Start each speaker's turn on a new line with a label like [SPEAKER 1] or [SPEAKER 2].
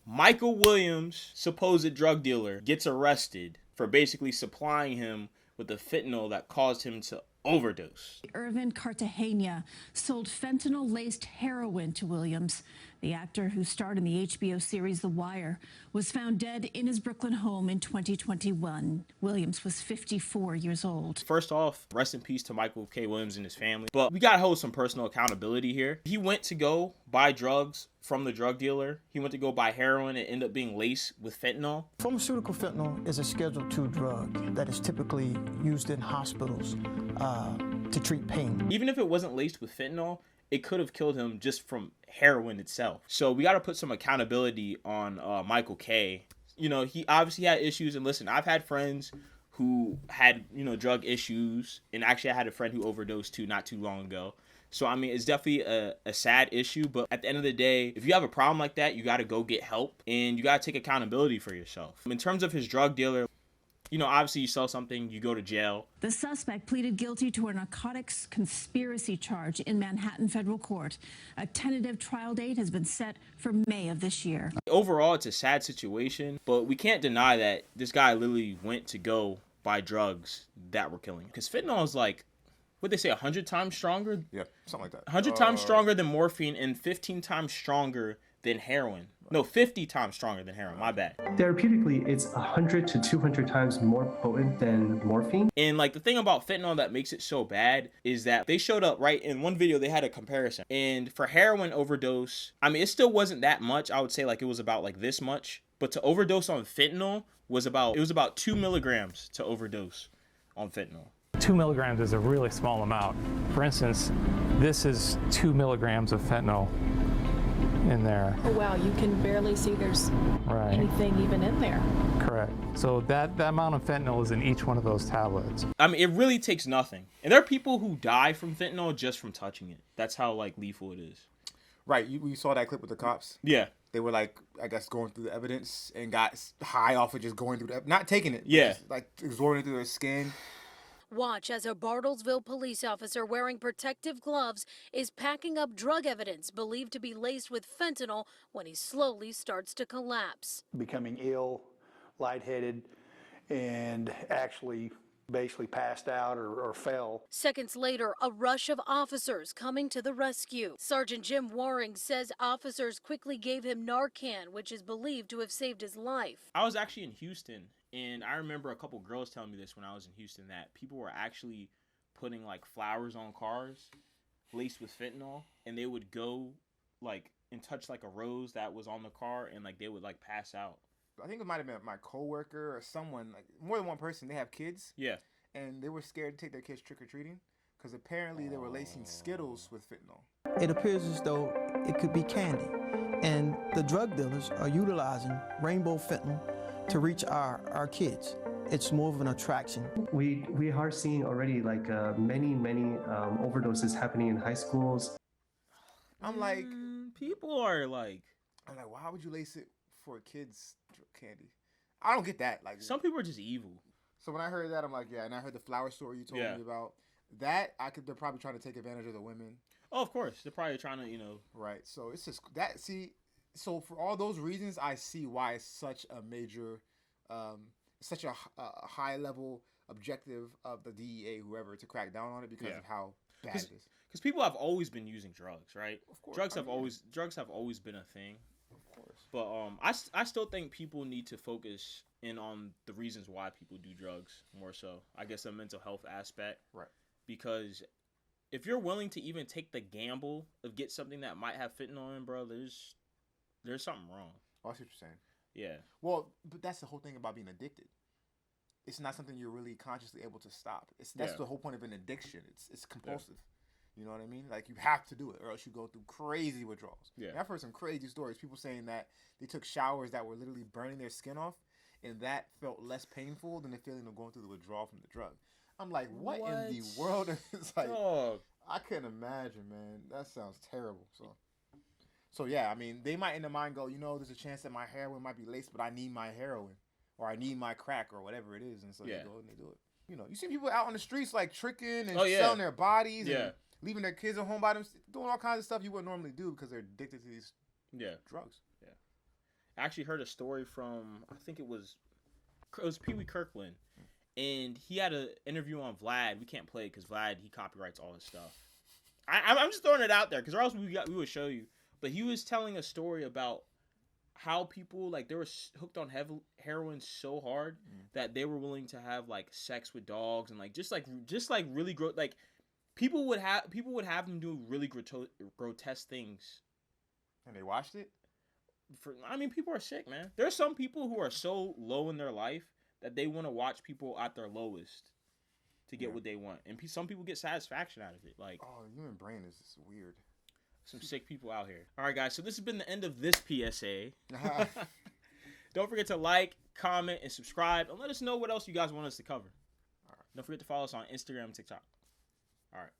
[SPEAKER 1] Michael Williams, supposed drug dealer, gets arrested for basically supplying him with the fentanyl that caused him to overdose.
[SPEAKER 2] Irvin Cartagena sold fentanyl-laced heroin to Williams. The actor, who starred in the HBO series The Wire, was found dead in his Brooklyn home in 2021. Williams was 54 years old.
[SPEAKER 1] First off, rest in peace to Michael K. Williams and his family. But we gotta hold some personal accountability here. He went to go buy drugs from the drug dealer. He went to go buy heroin and ended up being laced with fentanyl.
[SPEAKER 3] Pharmaceutical fentanyl is a Schedule II drug that is typically used in hospitals to treat pain.
[SPEAKER 1] Even if it wasn't laced with fentanyl, it could have killed him just from heroin itself. So we got to put some accountability on Michael K. You know, he obviously had issues. And listen, I've had friends who had, you know, drug issues. And actually, I had a friend who overdosed too not too long ago. So, I mean, it's definitely a sad issue. But at the end of the day, if you have a problem like that, you got to go get help. And you got to take accountability for yourself. In terms of his drug dealer, you know, obviously you sell something, you go to jail.
[SPEAKER 2] The suspect pleaded guilty to a narcotics conspiracy charge in Manhattan federal court. A tentative trial date has been set for May of this year.
[SPEAKER 1] Overall, it's a sad situation, but we can't deny that this guy literally went to go buy drugs that were killing him. Because fentanyl is like, what'd they say, 100 times stronger?
[SPEAKER 4] Yeah, something like that.
[SPEAKER 1] 100 times stronger than morphine and 15 times stronger than heroin. No, 50 times stronger than heroin. My bad.
[SPEAKER 5] Therapeutically, it's 100 to 200 times more potent than morphine.
[SPEAKER 1] And like the thing about fentanyl that makes it so bad is that they showed up, right? In one video, they had a comparison. And for heroin overdose, I mean, it still wasn't that much. I would say like it was about like this much. But to overdose on fentanyl was about 2 milligrams to overdose on fentanyl.
[SPEAKER 6] 2 milligrams is a really small amount. For instance, this is 2 milligrams of fentanyl in there.
[SPEAKER 7] Oh wow, you can barely see there's anything even in there.
[SPEAKER 6] Correct. So that amount of fentanyl is in each one of those tablets.
[SPEAKER 1] I mean, it really takes nothing. And there are people who die from fentanyl just from touching it. That's how like lethal it is.
[SPEAKER 4] Right, we saw that clip with the cops.
[SPEAKER 1] Yeah.
[SPEAKER 4] They were like, I guess, going through the evidence and got high off of just going through the, not taking it.
[SPEAKER 1] Yeah.
[SPEAKER 4] Just, like absorbing it through their skin.
[SPEAKER 8] Watch as a Bartlesville police officer wearing protective gloves is packing up drug evidence believed to be laced with fentanyl when he slowly starts to collapse.
[SPEAKER 9] Becoming ill, lightheaded, and actually basically passed out or fell.
[SPEAKER 8] Seconds later, a rush of officers coming to the rescue. Sergeant Jim Waring says officers quickly gave him Narcan, which is believed to have saved his life.
[SPEAKER 1] I was actually in Houston. And I remember a couple girls telling me this when I was in Houston, that people were actually putting like flowers on cars laced with fentanyl, and they would go like and touch like a rose that was on the car, and like they would like pass out.
[SPEAKER 4] I think it might have been my coworker or someone, like more than one person. They have kids.
[SPEAKER 1] Yeah.
[SPEAKER 4] And they were scared to take their kids trick-or-treating because apparently they were lacing Skittles with fentanyl.
[SPEAKER 3] It appears as though it could be candy, and the drug dealers are utilizing rainbow fentanyl to reach our kids. It's more of an attraction.
[SPEAKER 5] We are seeing already like many overdoses happening in high schools.
[SPEAKER 4] I'm like,
[SPEAKER 1] people are like,
[SPEAKER 4] I'm like, why would you lace it for kids candy? I don't get that. Like,
[SPEAKER 1] some people are just evil.
[SPEAKER 4] So when I heard that, I'm like, yeah. And I heard the flower story you told me about. That they're probably trying to take advantage of the women.
[SPEAKER 1] Oh, of course, they're probably trying to, you know.
[SPEAKER 4] Right. So it's just that. See. So for all those reasons, I see why it's such a major, such a high level objective of the DEA, whoever, to crack down on it because of how bad it is.
[SPEAKER 1] Because people have always been using drugs, right?
[SPEAKER 4] Of course.
[SPEAKER 1] Drugs have always been a thing.
[SPEAKER 4] Of course.
[SPEAKER 1] But I still think people need to focus in on the reasons why people do drugs more so. I guess a mental health aspect.
[SPEAKER 4] Right. Because
[SPEAKER 1] if you're willing to even take the gamble of get something that might have fentanyl in, bro, there's something wrong.
[SPEAKER 4] Oh, I see what you're saying.
[SPEAKER 1] Yeah.
[SPEAKER 4] Well, but that's the whole thing about being addicted. It's not something you're really consciously able to stop. That's the whole point of an addiction. It's compulsive. Yeah. You know what I mean? Like, you have to do it or else you go through crazy withdrawals. Yeah. And I've heard some crazy stories. People saying that they took showers that were literally burning their skin off, and that felt less painful than the feeling of going through the withdrawal from the drug. I'm like, what? In the world? It's like, I couldn't imagine, man. That sounds terrible. So yeah, I mean, they might in their mind go, you know, there's a chance that my heroin might be laced, but I need my heroin or I need my crack or whatever it is. And so they go and they do it. You know, you see people out on the streets like tricking and selling their bodies and leaving their kids at home by them, doing all kinds of stuff you wouldn't normally do because they're addicted to these drugs.
[SPEAKER 1] Yeah. I actually heard a story from, I think it was Pee Wee Kirkland, and he had an interview on Vlad. We can't play it because Vlad, he copyrights all his stuff. I'm just throwing it out there because or else we would show you. But he was telling a story about how people, like, they were hooked on heroin so hard that they were willing to have, like, sex with dogs and, like, just really gross. Like, people would have them do really grotesque things.
[SPEAKER 4] And they watched it?
[SPEAKER 1] I mean, people are sick, man. There's some people who are so low in their life that they want to watch people at their lowest to get what they want. And some people get satisfaction out of it. Like,
[SPEAKER 4] oh, the human brain is just weird.
[SPEAKER 1] Some sick people out here. All right, guys. So this has been the end of this PSA. Don't forget to like, comment, and subscribe. And let us know what else you guys want us to cover. All right. Don't forget to follow us on Instagram and TikTok. All right.